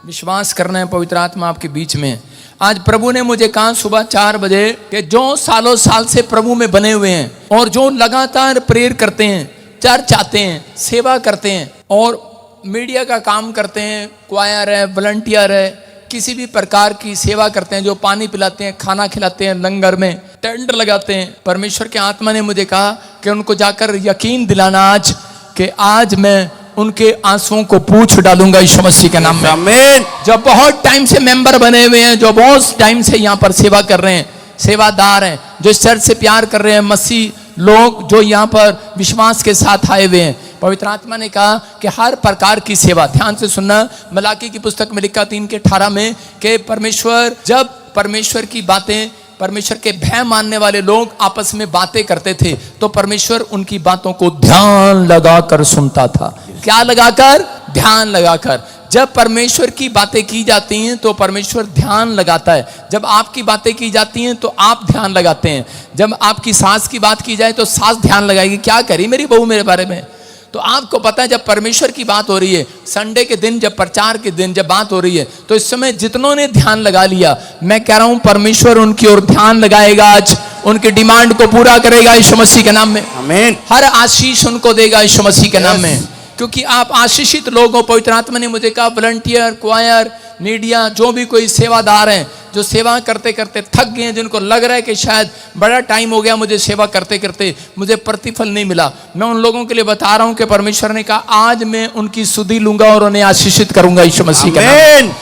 विश्वास करना है पवित्र आत्मा आपके बीच में। आज प्रभु ने मुझे कहा सुबह 4 बजे कि जो सालों साल से प्रभु में बने हुए हैं और जो लगातार प्रेयर करते हैं, चर्च आते हैं, सेवा करते हैं और मीडिया का काम करते हैं, क्वायर है, वॉलंटियर है, किसी भी प्रकार की सेवा करते हैं, जो पानी पिलाते हैं, खाना खिलाते हैं, लंगर में टेंट लगाते हैं, परमेश्वर के आत्मा ने मुझे कहा कि उनको जाकर यकीन दिलाना आज कि आज मैं उनके आंसुओं को पूछ डालूंगा यीशु मसीह के नाम में। आमीन। जो बहुत टाइम से मेंबर बने हुए हैं, जो बहुत टाइम से यहाँ पर सेवा कर रहे हैं, सेवादार हैं, जो इस चर्च से प्यार कर रहे हैं, मसीह लोग जो यहाँ पर विश्वास के साथ आए हुए हैं, पवित्र आत्मा ने कहा कि हर प्रकार की सेवा, ध्यान से सुनना, मलाकी की पुस्तक में लिखा 3:18 में कि परमेश्वर, जब परमेश्वर की बातें, परमेश्वर के भय मानने वाले लोग आपस में बातें करते थे तो परमेश्वर उनकी बातों को ध्यान लगाकर सुनता था। क्या लगाकर? ध्यान लगाकर। जब परमेश्वर की बातें की जाती हैं तो परमेश्वर ध्यान लगाता है। जब आपकी बातें की जाती हैं तो आप ध्यान लगाते हैं। जब आपकी सास की बात की जाए तो सास ध्यान लगाएगी, क्या करी मेरी बहू मेरे बारे में। तो आपको पता है जब परमेश्वर की बात हो रही है, संडे के दिन, जब प्रचार के दिन जब बात हो रही है, तो इस समय जितनों ने ध्यान लगा लिया, मैं कह रहा हूं परमेश्वर उनकी ओर ध्यान लगाएगा, आज उनकी डिमांड को पूरा करेगा यीशु मसीह के नाम में। आमीन। हर आशीष उनको देगा यीशु मसीह के नाम में, क्योंकि आप आशीषित लोग हो। पवित्र आत्मा ने मुझे कहा वॉलंटियर, क्वायर, मीडिया, जो भी कोई सेवादार हैं, जो सेवा करते करते थक गए हैं, जिनको लग रहा है कि शायद बड़ा टाइम हो गया मुझे सेवा करते करते, मुझे प्रतिफल नहीं मिला, मैं उन लोगों के लिए बता रहा हूं कि परमेश्वर ने कहा आज मैं उनकी सुधि लूंगा और उन्हें आशीषित करूंगा यीशु मसीह के नाम में।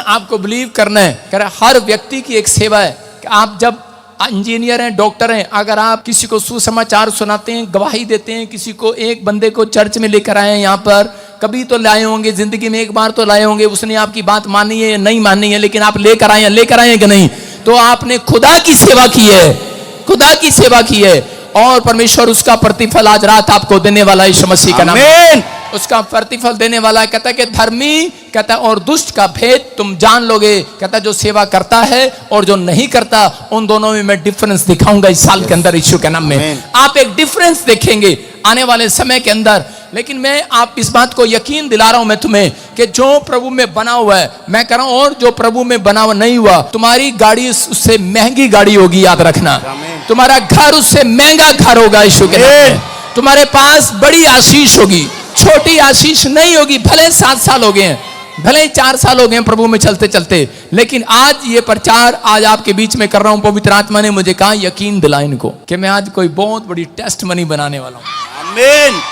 आपको बिलीव करना है, कह रहा हर व्यक्ति की एक सेवा है। आप जब इंजीनियर हैं, डॉक्टर हैं, अगर आप किसी को सुसमाचार सुनाते हैं, गवाही देते हैं, किसी को, एक बंदे को चर्च में लेकर आए हैं, यहाँ पर कभी तो लाए होंगे, जिंदगी में एक बार तो लाए होंगे, उसने आपकी बात मानी है या नहीं मानी है, लेकिन आप लेकर आए हैं कि नहीं, तो आपने खुदा की सेवा की है, खुदा की सेवा की है और परमेश्वर उसका प्रतिफल आज रात आपको देने वाला है यीशु मसीह का नाम में। उसका प्रतिफल देने वाला है। कहता है कि धर्मी, कहता है, और दुष्ट का भेद तुम जान लोगे। कहता है जो सेवा करता है और जो नहीं करता, उन दोनों में मैं डिफरेंस दिखाऊंगा इस साल के अंदर यीशु के नाम में। आप एक डिफरेंस देखेंगे आने वाले समय के अंदर। लेकिन मैं आप इस बात को यकीन दिला रहा हूं मैं तुम्हें कि जो प्रभु में बना हुआ है, मैं कह रहा हूं, और जो प्रभु में बना हुआ नहीं हुआ, तुम्हारी गाड़ी उससे महंगी गाड़ी होगी, याद रखना। तुम्हारा घर उससे महंगा घर होगा यीशु के नाम में। तुम्हारे पास बड़ी आशीष होगी, छोटी आशीष नहीं होगी। भले 7 साल हो गए हैं, भले 4 साल हो गए हैं प्रभु में चलते चलते, लेकिन आज ये प्रचार आज आपके बीच में कर रहा हूं। पवित्र आत्मा ने मुझे कहा यकीन दिला इनको कि मैं आज कोई बहुत बड़ी टेस्ट मनी बनाने वाला हूं। आमीन।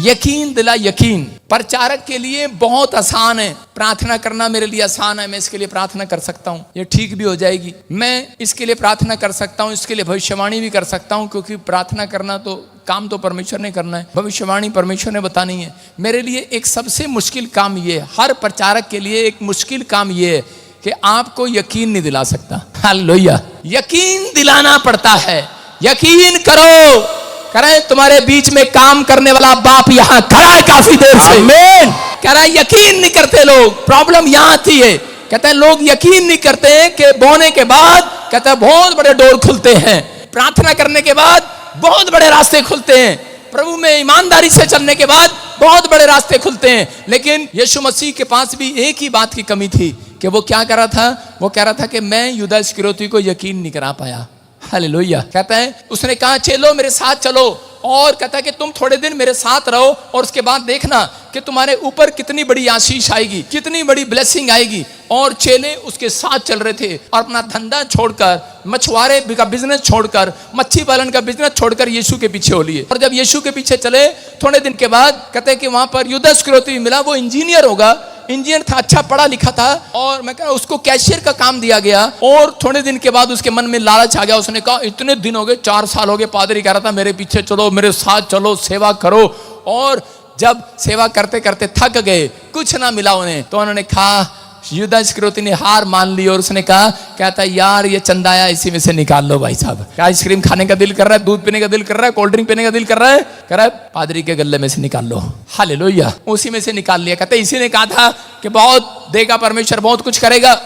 यकीन दिला। यकीन प्रचारक के लिए बहुत आसान है, प्रार्थना करना मेरे लिए आसान है, मैं इसके लिए प्रार्थना कर सकता हूँ, ये ठीक भी हो जाएगी। मैं इसके लिए प्रार्थना कर सकता हूँ, इसके लिए भविष्यवाणी भी कर सकता हूँ, क्योंकि प्रार्थना करना तो काम तो परमेश्वर ने करना है, भविष्यवाणी परमेश्वर ने बतानी है। मेरे लिए एक सबसे मुश्किल काम ये है, हर प्रचारक के लिए एक मुश्किल काम ये है कि आपको यकीन नहीं दिला सकता। हालेलुया। यकीन दिलाना पड़ता है। यकीन करो, करें, तुम्हारे बीच में काम करने वाला बाप यहाँ खड़ा है काफी देर से। आमीन। कह रहा है यकीन नहीं करते लोग, प्रॉब्लम यहाँ आती है। कहते हैं लोग यकीन नहीं करते हैं कि बोने के बाद, कहते हैं बहुत बड़े डोर खुलते हैं, प्रार्थना करने के बाद बहुत बड़े रास्ते खुलते हैं, प्रभु में ईमानदारी से चलने के बाद बहुत बड़े रास्ते खुलते हैं। लेकिन यीशु मसीह के पास भी एक ही बात की कमी थी कि वो क्या कर रहा था, वो कह रहा था कि मैं यूदा इस्करियोती को यकीन नहीं करा पाया। हालेलुया। कहता है उसने कहा चलो मेरे साथ चलो, और कहता है कि तुम थोड़े दिन मेरे साथ रहो और उसके बाद देखना कि तुम्हारे ऊपर कितनी बड़ी आशीष आएगी, कितनी बड़ी ब्लेसिंग आएगी। और चेले उसके साथ चल रहे थे और अपना धंधा छोड़कर, मछुआरे का बिजनेस छोड़कर, मच्छी पालन का बिजनेस छोड़कर यीशु के पीछे हो लिए। और जब यीशु के पीछे चले, थोड़े दिन के बाद कहते हैं कि वहां पर यूदा इस्करियोती मिला। वो इंजीनियर होगा, इंजीनियर था, अच्छा पढ़ा लिखा था, और मैं कह रहा उसको कैशियर का काम दिया गया। और थोड़े दिन के बाद उसके मन में लालच आ गया। उसने कहा इतने दिन हो गए, 4 साल हो गए, पादरी कह रहा था मेरे पीछे चलो, मेरे साथ चलो, सेवा करो। और जब सेवा करते करते थक गए, कुछ ना मिला उन्हें, तो उन्होंने कहा, यूदा इस्करियोती ने हार मान ली और उसने कहा, कहता यार ये चंदाया इसी में से निकाल लो भाई साहब। क्या आइसक्रीम खाने का दिल कर रहा है, दूध पीने का दिल कर रहा है, कोल्ड ड्रिंक पीने का दिल कर रहा है, कह रहा है पादरी के गल्ले में से निकाल लो। हालेलुया। उसी में से निकाल लिया। कहते इसी ने कहा था कि बहुत देगा परमेश्वर, बहुत कुछ करेगा,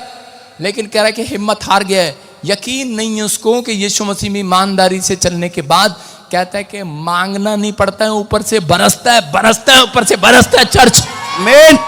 लेकिन कह रहा है कि हिम्मत हार गया है। यकीन नहीं है उसको कि यीशु मसीह में ईमानदारी से चलने के बाद, कहता है कि मांगना नहीं पड़ता है, ऊपर से बरसता है, बरसता है, ऊपर से बरसता है चर्च। आमीन।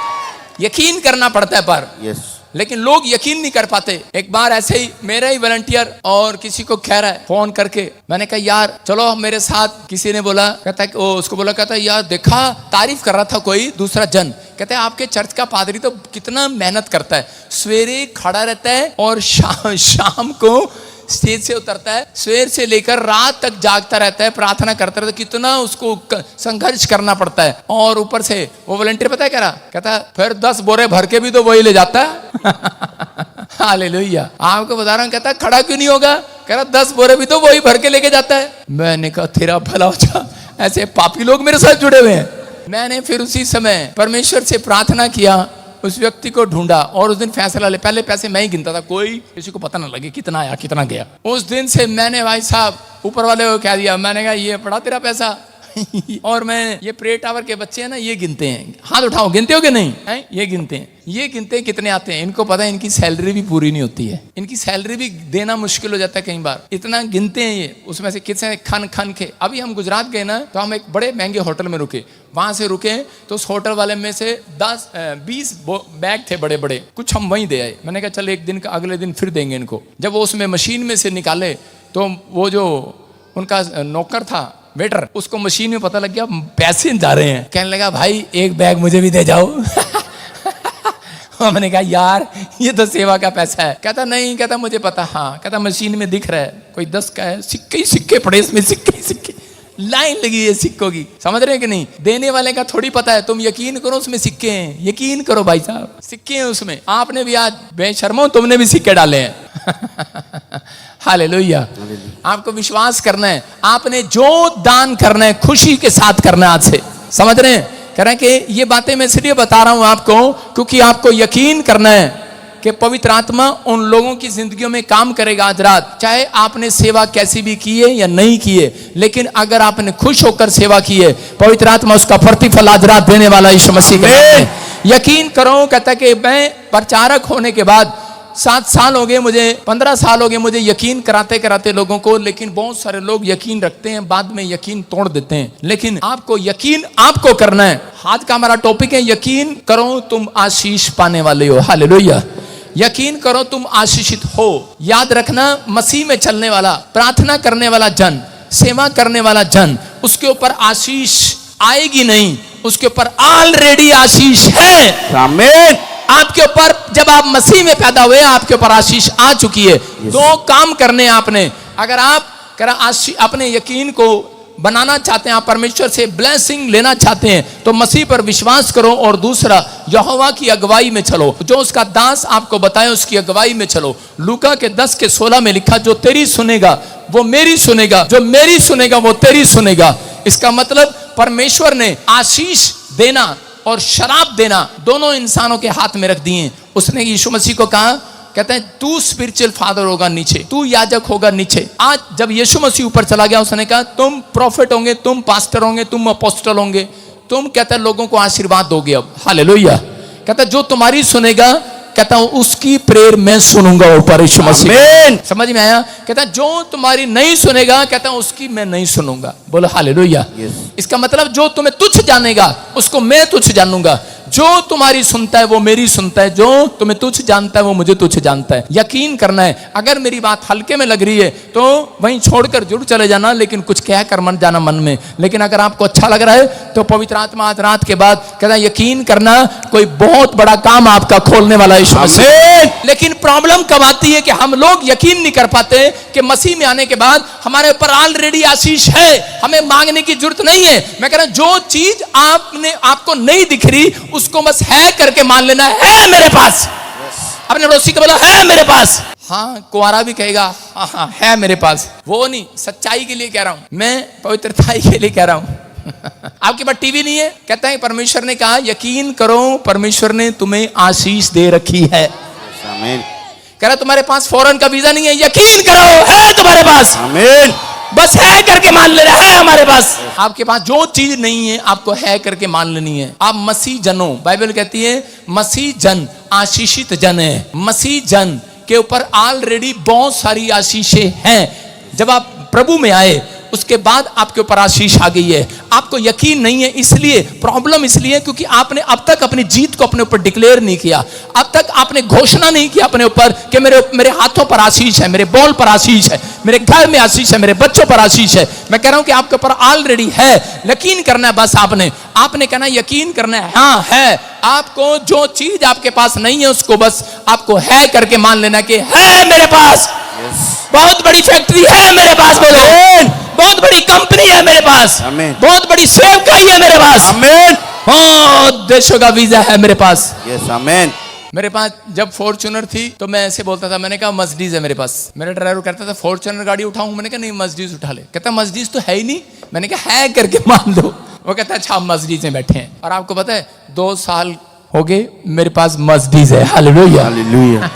यकीन करना पड़ता है पर यस लेकिन लोग यकीन नहीं कर पाते। एक बार ऐसे ही मेरा ही वॉलंटियर और किसी को कह रहा है फोन करके, मैंने कहा यार चलो मेरे साथ, किसी ने बोला, कहता है उसको बोला, कहता है यार देखा, तारीफ कर रहा था कोई दूसरा जन, कहते हैं आपके चर्च का पादरी तो कितना मेहनत करता है, सवेरे खड़ा रहता है और शाम को स्टेज से उतरता है, सवेर से लेकर रात तक जागता रहता है, प्रार्थना करता रहता है, कितना उसको संघर्ष करना पड़ता है। और ऊपर से वो वॉलंटियर पता है क्या रहा, कहता है फिर 10 बोरे भर के भी तो वही ले जाता है। हालेलुया, आपको बता रहा हूं, कहता है खड़ा क्यों नहीं होगा, कह रहा 10 बोरे भी तो वही भर के लेके जाता है। मैंने कहा तेरा भला हो जा, ऐसे पापी लोग मेरे साथ जुड़े हुए हैं। मैंने फिर उसी समय परमेश्वर से प्रार्थना किया, उस व्यक्ति को ढूंढा और उस दिन फैसला ले। पहले पैसे मैं ही गिनता था, कोई किसी को पता ना लगे कितना आया कितना गया। उस दिन से मैंने भाई साहब ऊपर वाले को कह दिया, मैंने कहा ये पड़ा तेरा पैसा। और मैं ये प्रे टावर के बच्चे हैं ना, ये गिनते हैं, हाथ उठाओ, गिनते हो कि नहीं है? ये गिनते हैं कितने आते हैं। इनको पता है इनकी सैलरी भी पूरी नहीं होती है, इनकी सैलरी भी देना मुश्किल हो जाता है कई बार, इतना गिनते हैं ये। उसमें से कितने खन के। अभी हम गुजरात गए ना, तो हम एक बड़े महंगे होटल में रुके, वहां से रुके तो उस होटल वाले में से 10-20 बैग थे बड़े बड़े, कुछ हम वहीं दे आए। मैंने कहा चल एक दिन का, अगले दिन फिर देंगे इनको। जब वो उसमें मशीन में से निकाले तो वो जो उनका नौकर था, वेटर, उसको मशीन में पता लग गया पैसे जा रहे हैं। कहने लगा भाई एक बैग मुझे भी दे जाओ। मैंने कहा यार ये तो सेवा का पैसा है। कहता नहीं, कहता मुझे पता, हाँ, कहता मशीन में दिख रहा है कोई 10 का है, सिक्के ही सिक्के पड़े इसमें, सिक्के ही सिक्के, लाइन लगी है सिक्कों की। समझ रहे हैं कि नहीं? देने वाले का थोड़ी पता है, तुम यकीन करो उसमें सिक्के हैं, यकीन करो भाई साहब, सिक्के हैं उसमें। आपने भी आज बेशर्मो तुमने भी सिक्के डाले हैं। हालेलुया। आपको विश्वास करना है, आपने जो दान करना है खुशी के साथ करना है आज से। समझ रहे हैं? कह रहे हैं कि ये बातें मैं इसलिए बता रहा हूं आपको क्योंकि आपको यकीन करना है कि पवित्र आत्मा उन लोगों की जिंदगियों में काम करेगा आज रात। चाहे आपने सेवा कैसी भी की है या नहीं की है, लेकिन अगर आपने खुश होकर सेवा की है, पवित्र आत्मा उसका प्रतिफल आज रात देने वाला यीशु मसीह के नाम में। यकीन करो, कहता है कि मैं प्रचारक होने के बाद 7 साल हो गए मुझे, 15 साल हो गए मुझे यकीन कराते कराते लोगों को, लेकिन बहुत सारे लोग यकीन रखते हैं, बाद में यकीन तोड़ देते हैं। लेकिन आपको यकीन आपको करना है। आज का हमारा टॉपिक है यकीन करो तुम आशीष पाने वाले हो। हालेलुया। यकीन करो तुम आशीषित हो। याद रखना, मसीह में चलने वाला, प्रार्थना करने वाला जन, सेवा करने वाला जन, उसके ऊपर आशीष आएगी नहीं, उसके ऊपर ऑलरेडी आशीष है। आमीन। आपके ऊपर जब आप मसीह में पैदा हुए, आपके ऊपर आशीष आ चुकी है। दो काम करने आपने। अगर आप अपने यकीन को बनाना चाहते हैं, आप परमेश्वर से ब्लेसिंग लेना चाहते हैं, तो मसीह पर विश्वास करो। और दूसरा, यहोवा की अगुवाई में चलो, जो उसका दास आपको बताए उसकी अगुवाई में चलो। लूका के 10:16 में लिखा, जो तेरी सुनेगा वो मेरी सुनेगा, जो मेरी सुनेगा वो तेरी सुनेगा। इसका मतलब परमेश्वर ने आशीष देना और शराब देना दोनों इंसानों के हाथ में रख दिए। उसने यीशु मसीह को कहा, कहते हैं तू स्पिरिचुअल फादर होगा नीचे, तू याजक होगा नीचे। आज जब यीशु मसीह ऊपर चला गया, उसने कहा तुम प्रॉफिट होंगे, तुम पास्टर होंगे, तुम अपोस्टल होंगे, तुम कहता है लोगों को आशीर्वाद दोगे अब। हालेलुया। कहता है जो तुम्हारी सुनेगा, कहता हूं उसकी प्रेयर मैं सुनूंगा ऊपर यीशु मसीह। समझ में आया? कहता है जो तुम्हारी नहीं सुनेगा, कहता हूं उसकी मैं नहीं सुनूंगा। बोलो हालेलुया। इसका मतलब जो तुम्हें तुच्छ जानेगा उसको मैं तुच्छ जानूंगा। जो तुम्हारी सुनता है वो मेरी सुनता है, जो तुम्हें तुच्छ जानता है वो मुझे तुच्छ जानता है। यकीन करना है। अगर मेरी बात हल्के में लग रही है तो वहीं छोड़कर जुड़ चले जाना, लेकिन कुछ कह कर मन जाना मन में। लेकिन अगर आपको अच्छा लग रहा है तो पवित्र आत्मा आज रात के बाद कहता है यकीन करना, कोई बहुत बड़ा काम आपका खोलने वाला है। लेकिन प्रॉब्लम कब आती है कि हम लोग यकीन नहीं कर पाते कि मसीह में आने के बाद हमारे ऊपर ऑलरेडी आशीष है, हमें मांगने की जरूरत नहीं है। मैं कह रहा हूं जो चीज आपको नहीं दिख रही उसको बस है करके मान लेना, है मेरे पास। अपने पड़ोसी को बोला है मेरे पास। हाँ, कुंवारा भी कहेगा हाँ हाँ है मेरे पास। वो नहीं, सच्चाई के लिए कह रहा हूं मैं, पवित्रता के लिए कह रहा हूं। आपके पास टीवी नहीं है, कहता है परमेश्वर ने कहा यकीन करो परमेश्वर ने तुम्हें आशीष दे रखी है। आमीन। कह रहा तुम्हारे पास फॉरेन का वीजा नहीं है, यकीन करो है तुम्हारे पास। आमीन। बस है करके मान लेना है हमारे पास। आपके पास जो चीज नहीं है आपको है करके मान लेनी है। आप मसीह जनो, बाइबल कहती है मसीह जन आशीषित जन है। मसीह जन के ऊपर ऑलरेडी बहुत सारी आशीषें हैं। जब आप प्रभु में आए उसके बाद आपके ऊपर आशीष आ गई है। आपको यकीन नहीं है, इसलिए प्रॉब्लम इसलिए क्योंकि आपने अब तक अपनी जीत को अपने ऊपर डिक्लेयर नहीं किया। अब तक आपने घोषणा नहीं किया अपने ऊपर कि मेरे हाथों पर आशीष है, मेरे बॉल पर आशीष है, मेरे घर में आशीष है, मेरे बच्चों पर आशीष है। मैं कह रहा हूं कि आपके ऊपर ऑलरेडी है, यकीन करना है बस। आपने कहना यकीन करना है, हाँ है। आपको जो चीज आपके पास नहीं है उसको बस आपको है करके मान लेना कि है मेरे पास। बहुत बड़ी फैक्ट्री है मेरे पास, बोलो। बहुत बड़ी कंपनी है मेरे पास, बहुत बड़ी सेवकाई है मेरे पास, देशों का वीजा है मेरे पास। मेरे पास जब फॉर्च्यूनर थी तो मैं ऐसे बोलता था, मैंने कहा मर्सिडीज है मेरे पास। मेरा ड्राइवर कहता था फॉर्च्यूनर गाड़ी उठाऊं, मैंने कहा नहीं मर्सिडीज उठा ले। कहता मर्सिडीज तो है ही नहीं। मैंने कहा है करके मान लो। वो कहता है अच्छा मर्सिडीज में बैठे हैं। और आपको पता है 2 साल हो गए मेरे पास मर्सिडीज है। Hallelujah hallelujah.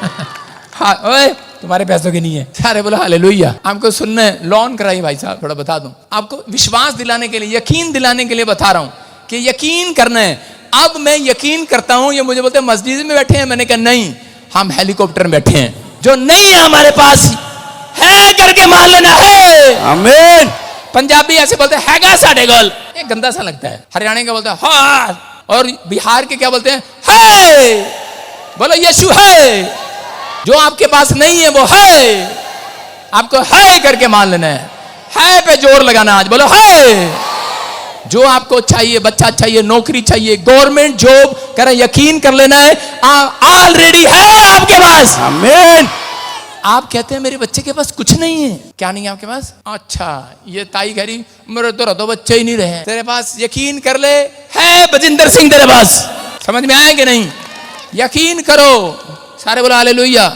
हाँ ओए तुम्हारे पैसों की नहीं है। सारे बोलो हालेलुया। आपको सुनना है, लोन कराइए भाई साहब। थोड़ा बता दूं आपको, विश्वास दिलाने के लिए, यकीन दिलाने के लिए बता रहा हूं कि यकीन करना है। अब मैं यकीन करता हूं। ये मुझे बोलते हैं मस्जिद में बैठे हैं, मैंने कहा नहीं, हम हेलीकॉप्टर में बैठे हैं। जो नहीं है हमारे पास है करके मान लेना है। आमीन। पंजाबी ऐसे बोलते हैं हैगा साडे गल, ये गंदा सा लगता है। हरियाणा के बोलते हैं हाँ, और बिहार के क्या बोलते हैं है। बोलो यीशु है। जो आपके पास नहीं है वो है, आपको है करके मान लेना है पे जोर लगाना। आज बोलो है। जो आपको चाहिए, बच्चा चाहिए, नौकरी चाहिए, गवर्नमेंट जॉब, कह रहे यकीन कर लेना है ऑलरेडी है आपके पास। आमीन। आप कहते हैं मेरे बच्चे के पास कुछ नहीं है। क्या नहीं है आपके पास? अच्छा, ये ताई कह रही मेरे तो बच्चे ही नहीं रहे। तेरे पास यकीन कर ले, है बजिंदर सिंह तेरे पास। समझ में आया कि नहीं? यकीन करो। सारे बोला हालेलुया।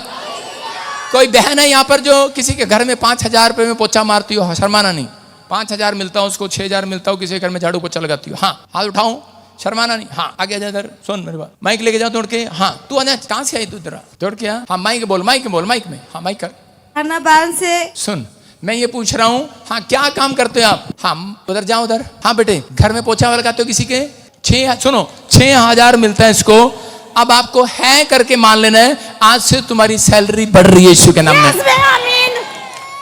कोई बहन है यहाँ पर जो किसी के घर में 5,000 रुपए में पोछा मारती हो, शर्माना नहीं। 5,000 मिलता हो उसको, 6,000 मिलता हो, किसी घर में झाड़ू पोछा लगाती हो। हाँ हाथ उठाऊं, शर्माना नहीं। हाँ आगे जा इधर, सुन मेरे बात, माइक लेके जाओ तोड़ के। हाँ तू आना, कहां से आई तू? इधर तोड़ के। हाँ माइक बोल, माइक बोल, माइक में। हाँ माइक कर से। सुन मैं ये पूछ रहा हूँ, हाँ क्या काम करते हो आप? हाँ उधर जाओ उधर। हाँ बेटे घर में पोछा लगाते हो किसी के? 6,000 मिलता है इसको। अब आपको है करके मान लेना है, आज से तुम्हारी सैलरी बढ़ रही है यीशु के नाम में।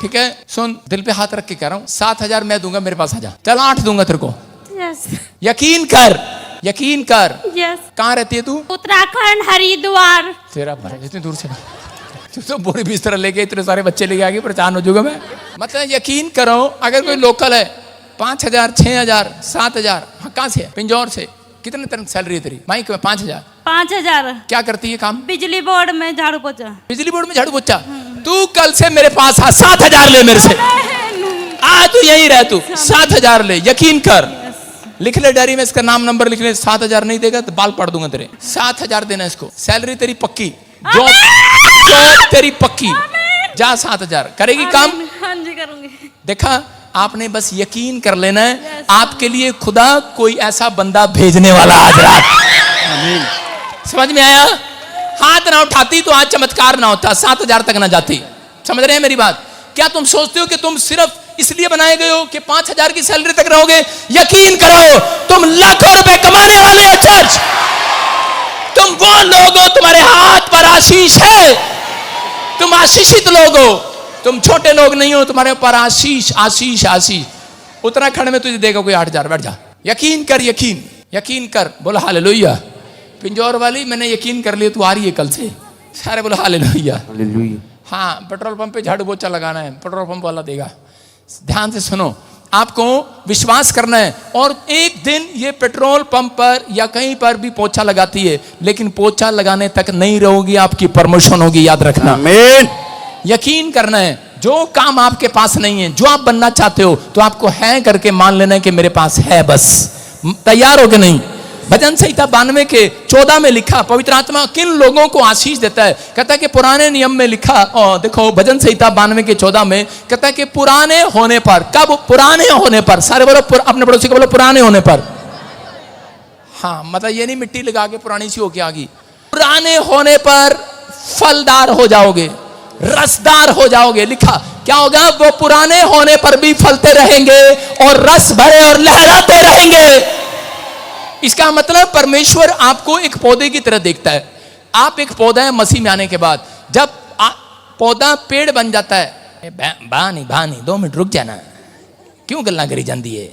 ठीक है? सुन दिल पे हाथ रख के कह रहा हूँ, 7,000 मैं दूंगा, मेरे पास आ जा। चल 8 दूंगा तेरे को। यकीन कर, यकीन कर। कहाँ रहती है तू? उत्तराखंड हरिद्वार। तेरा भरा इतनी दूर से तू तो बोरी बिस्तर लेके इतने सारे बच्चे लेके आगे परेशान हो जाऊंगा मैं। मतलब यकीन करो, अगर कोई लोकल है 5,000, 6,000, 7,000। हाँ कहाँ से? पिंजौर से। कितने तरह सैलरी है तेरी? माइक में 5,000। 5,000। क्या करती है काम? बिजली बोर्ड में झाड़ू पोछा। बिजली बोर्ड में झाड़ू पोछा। तू कल से मेरे पास आ, 7,000 ले मेरे से। आ तू यही रह, तू 7,000 ले। यकीन कर, लिख ले डायरी में, इसका नाम नंबर लिख ले। 7,000 नहीं देगा तो बाल पड़ दूंगा तेरे। 7,000 देना इसको। सैलरी तेरी पक्की, जॉब तेरी पक्की। जा 7,000 करेगी काम। हाँ जी करूंगी। देखा, आपने बस यकीन कर लेना है, आपके लिए खुदा कोई ऐसा बंदा भेजने वाला आज रात। आमीन। समझ में आया? हाथ ना उठाती तो आज चमत्कार ना होता, 7,000 तक ना जाती। समझ रहे हैं मेरी बात? क्या तुम सोचते हो कि तुम सिर्फ इसलिए बनाए गए हो कि 5,000 की सैलरी तक रहोगे? यकीन करो, तुम लाखों रुपए कमाने वाले हो चर्च। तुम वो लोग हो, तुम्हारे हाथ पर आशीष है। तुम आशीषित लोग हो, तुम छोटे लोग नहीं हो। तुम्हारे ऊपर आशीष आशीष आशीष। उत्तराखंड में तुझे देगा कोई 8,000। बैठ जा, यकीन कर, यकीन यकीन कर। बोलो हालेलुया। पिंजौर वाली मैंने यकीन कर लिया, तू आ रही है कल से। सारे बोलो हालेलुया हालेलुया। हाँ पेट्रोल पंप पे झाड़ू पोछा लगाना है, पेट्रोल पंप वाला देगा। ध्यान से सुनो, आपको विश्वास करना है। और एक दिन ये पेट्रोल पंप पर या कहीं पर भी पोछा लगाती है, लेकिन पोछा लगाने तक नहीं रहोगी, आपकी प्रमोशन होगी, याद रखना। आमीन। यकीन करना है, जो काम आपके पास नहीं है, जो आप बनना चाहते हो, तो आपको है करके मान लेना है कि मेरे पास है। बस तैयार हो कि नहीं? भजन संहिता 92 के 14 में लिखा, पवित्र आत्मा किन लोगों को आशीष देता है? कहता है कि पुराने नियम में लिखा, और देखो भजन संहिता 92 के 14 में कहता है कि पुराने होने पर। कब? पुराने होने पर। सारे बोलो, अपने पड़ोसी को बोलो पुराने होने पर। हाँ मतलब ये नहीं मिट्टी लगा के पुरानी सी होके आ गई। पुराने होने पर फलदार हो जाओगे, रसदार हो जाओगे। लिखा क्या होगा? वो पुराने होने पर भी फलते रहेंगे और रस भरे और लहराते रहेंगे। इसका मतलब परमेश्वर आपको एक पौधे की तरह देखता है। आप एक पौधा है, मसीह में आने के बाद जब पौधा पेड़ बन जाता है, बानी 2 मिनट रुक जाना, क्यों गल्ला करी जाती है?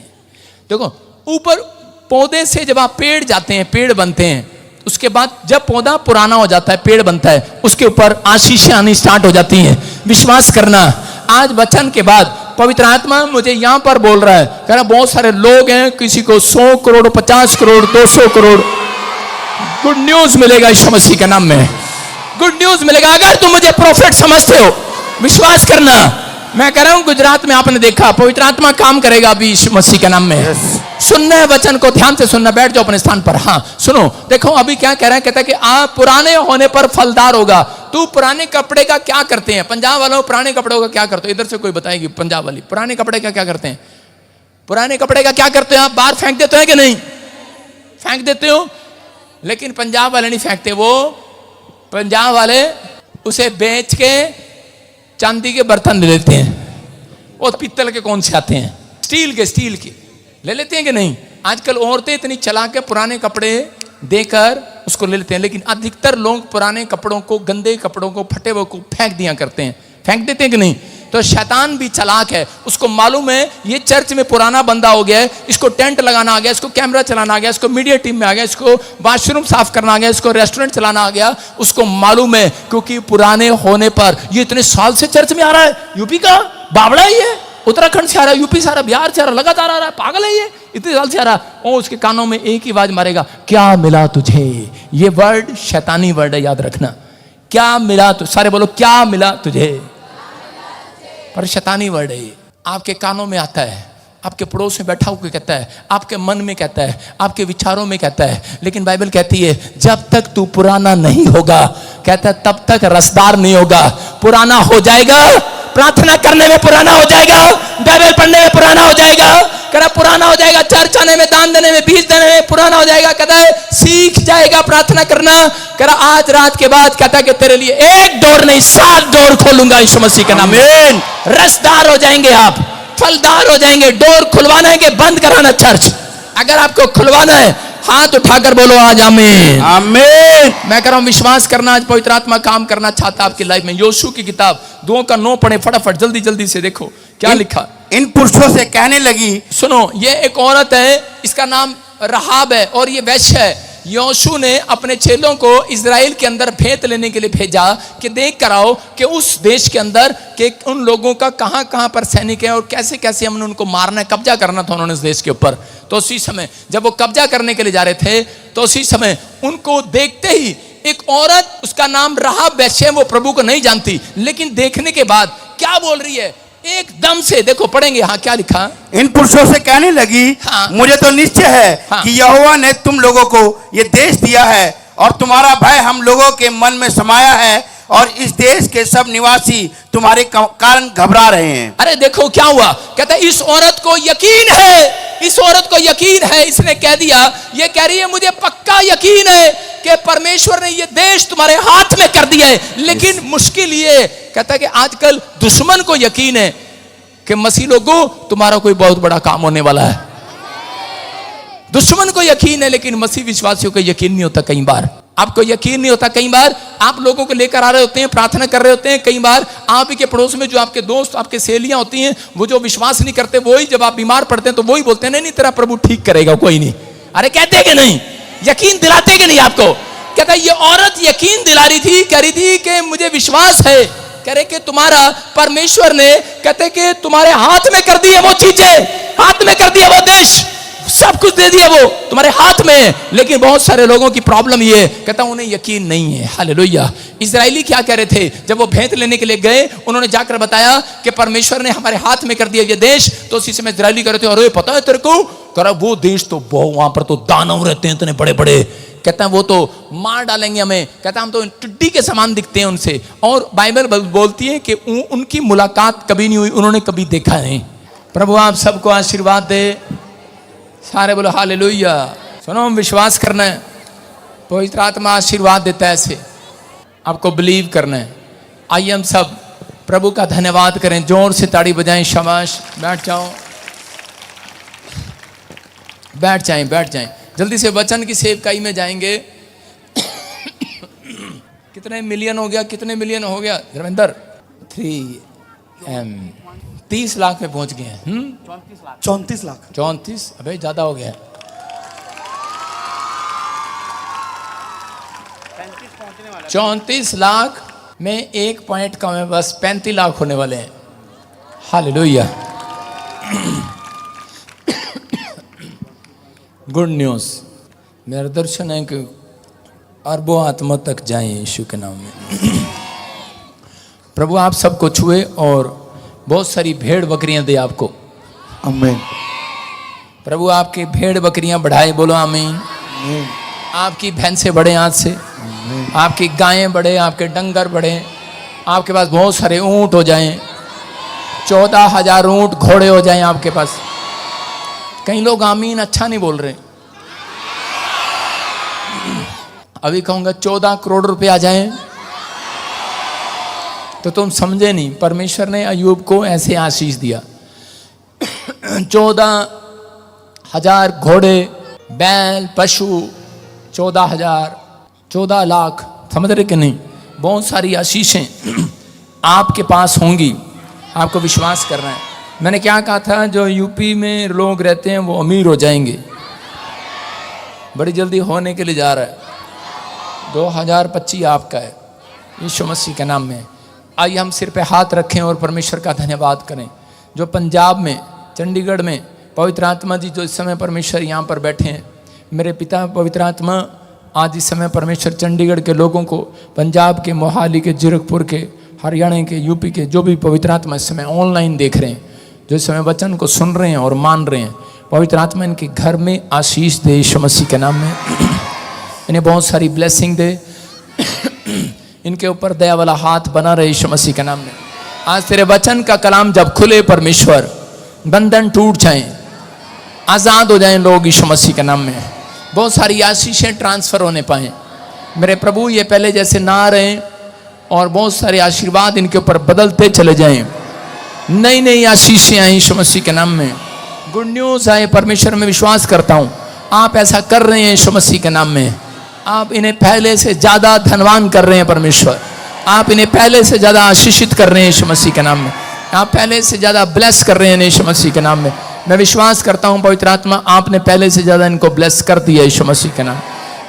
देखो, ऊपर पौधे से जब आप पेड़ जाते हैं, पेड़ बनते हैं, उसके बाद जब पौधा पुराना हो जाता है, पेड़ बनता है, उसके ऊपर आशीषें आनी स्टार्ट हो जाती हैं। विश्वास करना, आज वचन के बाद पवित्र आत्मा मुझे यहां पर बोल रहा है, कह रहा बहुत सारे लोग हैं, किसी को 100 करोड़, 50 करोड़, 200 करोड़, गुड न्यूज मिलेगा यीशु मसीह के नाम में, गुड न्यूज मिलेगा। अगर तुम मुझे प्रोफेट समझते हो, विश्वास करना, मैं कह रहा हूं गुजरात में आपने देखा पवित्र आत्मा काम करेगा अभी यीशु मसीह के नाम में। सुनना है वचन को, ध्यान से सुनना, बैठ जाओ अपने स्थान पर। हाँ सुनो, देखो अभी क्या कह रहा है, कहता है कि आप पुराने होने पर फलदार होगा। तू पुराने कपड़े का क्या करते हैं? पंजाब वालों पुराने कपड़ों का क्या करते हो? इधर से कोई बताएगी पंजाब वाली, पुराने कपड़े का क्या करते हैं? पुराने कपड़े का क्या करते हो आप? बाहर फेंक देते हो कि नहीं? फेंक देते हो, लेकिन पंजाब वाले नहीं फेंकते। वो पंजाब वाले उसे बेच के चांदी के बर्तन ले लेते हैं, और पीतल के कौन से आते हैं, स्टील के ले लेते हैं कि नहीं? आजकल औरतें इतनी चला के पुराने कपड़े देकर उसको ले लेते हैं, लेकिन अधिकतर लोग पुराने कपड़ों को, गंदे कपड़ों को, फटे हुए को फेंक दिया करते हैं। फेंक देते हैं कि नहीं? तो शैतान भी चालाक है, उसको मालूम है ये चर्च में पुराना बंदा हो गया है, इसको टेंट लगाना आ गया, इसको कैमरा चलाना आ गया, इसको मीडिया टीम में आ गया, इसको वॉशरूम साफ करना आ गया, इसको रेस्टोरेंट चलाना आ गया। उसको मालूम है, क्योंकि पुराने होने पर ये इतने साल से चर्च में आ रहा है, यूपी का बावड़ा ही है, उत्तराखंड से आ रहा है, यूपी से आ रहा है, बिहार से आ रहा है, लगातार आ रहा है, पागल है ये, इतने साल से आ रहा है। और उसके कानों में एक ही आवाज मारेगा, क्या मिला तुझे? ये वर्ड शैतानी वर्ड है, याद रखना। क्या मिला? तो सारे बोलो, क्या मिला तुझे? पर शैतानी वर्ड है ये, आपके कानों में आता है, आपके पड़ोस में बैठा होकर कहता है, आपके मन में कहता है, आपके विचारों में कहता है। लेकिन बाइबल कहती है जब तक तू पुराना नहीं होगा, कहता है तब तक रसदार नहीं होगा। पुराना हो जाएगा, प्रार्थना करने में पुराना हो जाएगा, बाइबल पढ़ने में पुराना हो जाएगा, कहता पुराना हो जाएगा, चर्च आने में, दान देने में, बीज देने में पुराना हो जाएगा। कहता है सीख जाएगा प्रार्थना करना। कहता आज रात के बाद कहता है कि तेरे लिए एक डोर नहीं 7 डोर खोलूंगा यीशु मसीह के नाम में। रसदार हो जाएंगे आप, फलदार हो जाएंगे। डोर खुलवाना है कि बंद कराना? चर्च अगर आपको खुलवाना है, हाथ उठाकर बोलो आज आमीन, आमीन। मैं कह रहा हूं विश्वास करना, आज पवित्र आत्मा काम करना चाहता आपकी लाइफ में। योशू की किताब 2:9 पढ़े फटाफट, जल्दी जल्दी से देखो क्या लिखा। इन पुरुषों से कहने लगी, सुनो, ये एक औरत है, इसका नाम रहाब है और ये वैश्य है। योशू ने अपने चेलों को इजराइल के अंदर भेंत लेने के लिए भेजा कि देख कर आओ कि उस देश के अंदर कि उन लोगों का कहां कहां पर सैनिक है और कैसे कैसे हमने उनको मारना है, कब्जा करना था उन्होंने इस देश के ऊपर। तो उसी समय जब वो कब्जा करने के लिए जा रहे थे, तो उसी समय उनको देखते ही एक औरत, उसका नाम रहाब वैश्य है, वो प्रभु को नहीं जानती, लेकिन देखने के बाद क्या बोल रही है एकदम से, देखो पढ़ेंगे। हाँ क्या लिखा? इन पुरुषों से कहने लगी, हाँ। मुझे तो निश्चय है कि यहोवा ने तुम लोगों को ये देश दिया है और तुम्हारा भय हम लोगों के मन में समाया है और इस देश के सब निवासी तुम्हारे कारण घबरा रहे हैं। अरे देखो क्या हुआ, कहता है इस औरत को यकीन है, इस औरत को यकीन है, इसने कह दिया, ये कह रही है मुझे पक्का यकीन है कि परमेश्वर ने ये देश तुम्हारे हाथ में कर दिया है। लेकिन मुश्किल ये, कहता है कि आजकल दुश्मन को यकीन है कि मसीह लोगों तुम्हारा कोई बहुत बड़ा काम होने वाला है। दुश्मन को यकीन है, लेकिन मसीह विश्वासियों को यकीन नहीं होता। कई बार आपको यकीन नहीं होता, कई बार आप लोगों को लेकर आ रहे होते हैं, प्रार्थना कर रहे होते हैं, कई बार आप ही के पड़ोस में जो आपके दोस्त, आपके सहेलियां होती हैं, वो जो विश्वास नहीं करते, वही जब आप बीमार पड़ते हैं तो वही बोलते हैं नहीं नहीं तेरा प्रभु ठीक करेगा, कोई नहीं। अरे कहते कि नहीं, यकीन दिलाते कि नहीं आपको? कहता ये औरत यकीन दिला रही थी, कह रही थी कि मुझे विश्वास है, कह रहे कि तुम्हारा परमेश्वर ने, कहते कि तुम्हारे हाथ में कर दी है वो चीजें, हाथ में कर दिया वो देश, सब कुछ दे दिया वो तुम्हारे हाथ में। लेकिन बहुत सारे लोगों की प्रॉब्लम ये, कहता उन्हें यकीन नहीं है। हालेलुया। इजरायली क्या कह रहे थे जब वो भेंत लेने के लिए गए, उन्होंने जाकर बताया कि परमेश्वर ने हमारे हाथ में कर दिया ये देश। तो उसी समय इजरायली कह रहे थे अरे पता है तेरे को, कह रहा वो देश तो बहुत, वहां पर तो दानव रहते हैं इतने बड़े बड़े, कहता है वो तो मार डालेंगे हमें, कहता हम तो टिड्डी के समान दिखते हैं उनसे। और बाइबल बोलती है कि उनकी मुलाकात कभी नहीं हुई, उन्होंने कभी देखा नहीं। प्रभु आप सबको आशीर्वाद दे, सारे बोलो हालेलुया। सुनो, हम विश्वास करना है, पवित्र आत्मा आशीर्वाद देता है, ऐसे आपको बिलीव करना है। आइए हम सब प्रभु का धन्यवाद करें, जोर से ताड़ी बजाएं। शाबाश, बैठ जाओ, बैठ जाएं, बैठ जाएं। जल्दी से वचन की सेवकाई में जाएंगे। कितने मिलियन हो गया, कितने मिलियन हो गया धर्मेंद्र? 3 30 लाख में पहुंच गए हैं। 34 लाख 34, अबे ज्यादा हो गया। 34 लाख में एक पॉइंट कम है, बस 35 लाख होने वाले हैं। हालेलुया। Good news. मेरा दर्शन है कि अरबों आत्मा तक जाएं यीशु के नाम में। प्रभु आप सबको छुए और बहुत सारी भेड़ बकरियां दे आपको। आमीन प्रभु आपकी भेड़ बकरियां बढ़ाए, बोलो आमीन। आमीन आपकी भैंसें बढ़े आज से, आपकी गायें बढ़े, आपके डंगर बढ़े, आपके पास बहुत सारे ऊंट हो जाएं, 14,000 ऊंट घोड़े हो जाएं आपके पास। कई लोग आमीन अच्छा नहीं बोल रहे। अभी कहूंगा 14 करोड़ रुपए आ जाएं तो तुम समझे नहीं। परमेश्वर ने अय्यूब को ऐसे आशीष दिया। 14,000 घोड़े, बैल, पशु, 14,000, 14 लाख, समझ रहे कि नहीं? बहुत सारी आशीषें आपके पास होंगी, आपको विश्वास करना है। मैंने क्या कहा था, जो यूपी में लोग रहते हैं वो अमीर हो जाएंगे, बड़ी जल्दी होने के लिए जा रहा है। 2025 आपका है यीशु मसीह के नाम में। आइए हम सिर पे हाथ रखें और परमेश्वर का धन्यवाद करें। जो पंजाब में, चंडीगढ़ में पवित्र आत्मा जी जो इस समय परमेश्वर यहाँ पर बैठे हैं, मेरे पिता पवित्र आत्मा आज इस समय परमेश्वर चंडीगढ़ के लोगों को, पंजाब के, मोहाली के, जीरकपुर के, हरियाणा के, यूपी के, जो भी पवित्र आत्मा इस समय ऑनलाइन देख रहे हैं, जो इस समय वचन को सुन रहे हैं और मान रहे हैं, पवित्र आत्मा इनके घर में आशीष दे यीशु मसीह के नाम में। इन्हें बहुत सारी ब्लेसिंग दे, इनके ऊपर दया वाला हाथ बना रहे यीशु मसीह के नाम में। आज तेरे वचन का कलाम जब खुले परमेश्वर, बंधन टूट जाएं, आज़ाद हो जाएं लोग यीशु मसीह के नाम में। बहुत सारी आशीषें ट्रांसफ़र होने पाएँ मेरे प्रभु, ये पहले जैसे ना रहें और बहुत सारे आशीर्वाद इनके ऊपर बदलते चले जाएं। नई नई आशीषें आए यीशु मसीह के नाम में। गुड न्यूज़ आए परमेश्वर में विश्वास करता हूँ आप ऐसा कर रहे हैं यीशु मसीह के नाम में। आप इन्हें पहले से ज़्यादा धनवान कर रहे हैं परमेश्वर। आप इन्हें पहले से ज़्यादा आशीषित कर रहे हैं यीशु मसीह के नाम में। आप पहले से ज़्यादा ब्लेस कर रहे हैं यीशु मसीह के नाम में। मैं विश्वास करता हूँ पवित्र आत्मा आपने पहले से ज़्यादा इनको ब्लेस कर दिया यीशु मसीह के नाम।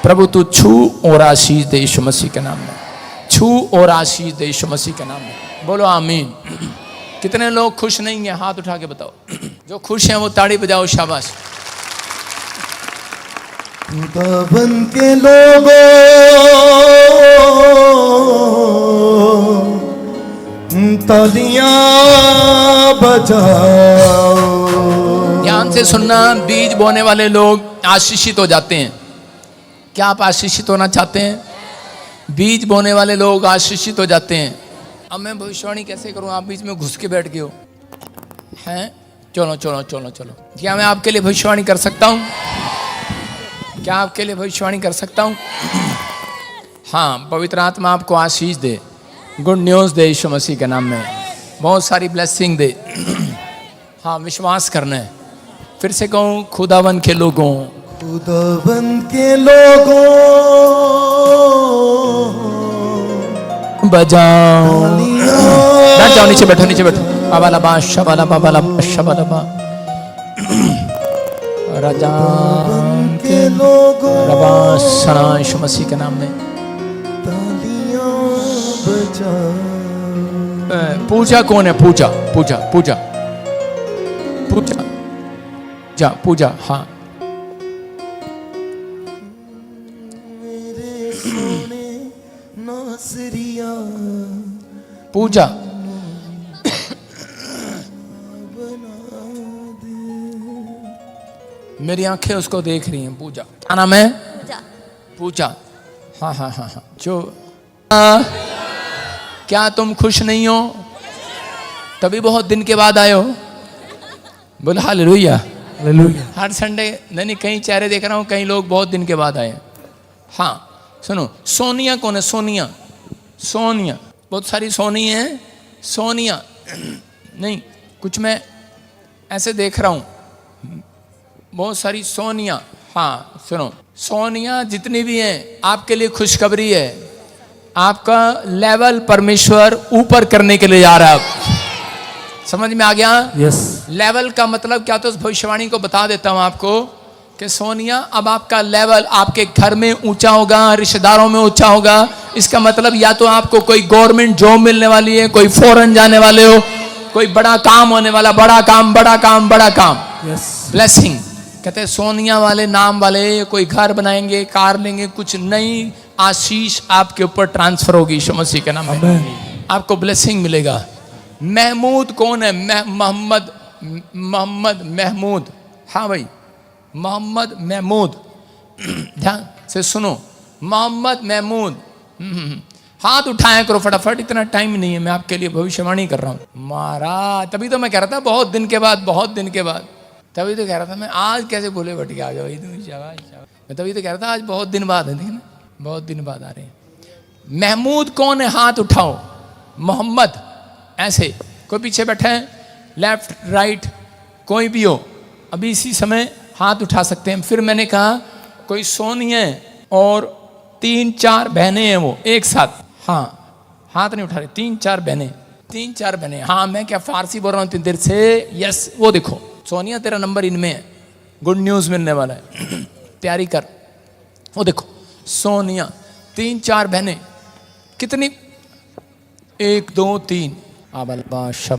प्रभु तू छू और आशीष दे यीशु मसीह के नाम में, छू और आशीष दे यीशु मसीह के नाम में। बोलो आमीन। कितने लोग खुश नहीं हैं, हाथ उठा के बताओ। जो खुश हैं वो ताड़ी बजाओ, शाबाश। खुदा बन के लोगों तालियां बजाओ। ध्यान से सुनना, बीज बोने वाले लोग आशीषित हो जाते हैं। क्या आप आशीषित होना चाहते हैं? बीज बोने वाले लोग आशीषित हो जाते हैं। अब मैं भविष्यवाणी कैसे करूं? आप बीच में घुस के बैठ गए हो हैं। चलो चलो चलो चलो, क्या मैं आपके लिए भविष्यवाणी कर सकता हूं? क्या आपके लिए भविष्यवाणी कर सकता हूं? हाँ, पवित्र आत्मा आपको आशीष दे, गुड न्यूज़ दे यीशु मसीह के नाम में, बहुत सारी ब्लेसिंग दे। हाँ, विश्वास करना है। फिर से कहूँ, खुदावन के लोगों, खुदावन के लोगों बजाओ। बैठ जाओ, नीचे बैठो, नीचे बैठो। बाबा लबा शबाला बाबा लबा शबाला बा राजा के लोगों रबा सना यीशु मसीह के नाम में। तालियां बजाओ। पूजा कौन है? पूजा पूजा पूजा पूजा जा पूजा। हाँ, मेरे सोने नासरिया पूजा। मेरी आंखें उसको देख रही हैं। पूजा, क्या नाम है? पूजा। हाँ हाँ हाँ हाँ। जो क्या तुम खुश नहीं हो? तभी बहुत दिन के बाद आए हो। बोले हालेलुया हालेलुया। हर संडे नहीं, कई चेहरे देख रहा हूँ, कई लोग बहुत दिन के बाद आए। हाँ सुनो, सोनिया कौन है? सोनिया, सोनिया, बहुत सारी सोनी है। सोनिया नहीं, कुछ मैं ऐसे देख रहा हूँ, बहुत सारी सोनिया। हाँ सुनो, सोनिया जितनी भी हैं, आपके लिए खुशखबरी है। आपका लेवल परमेश्वर ऊपर करने के लिए जा रहा है। समझ में आ गया? यस। लेवल का मतलब क्या? तो उस भविष्यवाणी को बता देता हूं आपको कि सोनिया अब आपका लेवल आपके घर में ऊंचा होगा, रिश्तेदारों में ऊंचा होगा। इसका मतलब या तो आपको कोई गवर्नमेंट जॉब मिलने वाली है, कोई फॉरेन जाने वाले हो, कोई बड़ा काम होने वाला, बड़ा काम बड़ा काम बड़ा काम। यस। ब्लेसिंग कहते हैं सोनिया वाले नाम वाले कोई घर बनाएंगे, कार लेंगे, कुछ नई आशीष आपके ऊपर ट्रांसफर होगी यीशु मसीह के नाम में। आपको ब्लेसिंग मिलेगा। महमूद कौन है? मोहम्मद महमूद। हाँ भाई, मोहम्मद महमूद। ध्यान से सुनो, मोहम्मद महमूद। हाथ उठाया करो फटाफट, इतना टाइम नहीं है, मैं आपके लिए भविष्यवाणी कर रहा हूं। महाराज तभी तो मैं कह रहा था बहुत दिन के बाद, बहुत दिन के बाद, तभी तो कह रहा था मैं आज कैसे बोले बट के आ जाओ। मैं तभी तो कह रहा था आज बहुत दिन बाद है, देखिए ना, बहुत दिन बाद आ रहे हैं। महमूद कौन है? हाथ उठाओ। मोहम्मद ऐसे, कोई पीछे बैठा है, लेफ्ट राइट कोई भी हो, अभी इसी समय हाथ उठा सकते हैं। फिर मैंने कहा कोई सोनी है और 3-4 बहनें हैं वो एक साथ। हाँ, हाथ नहीं उठा रहे, 3-4 बहनें। हाँ, मैं क्या फारसी बोल रहा हूँ इतनी देर से? यस, वो देखो सोनिया तेरा नंबर इनमें है, गुड न्यूज़ मिलने वाला है, तैयारी कर। वो देखो सोनिया, 3-4 बहनें, कितनी? 1 2 3 आबल बादशाह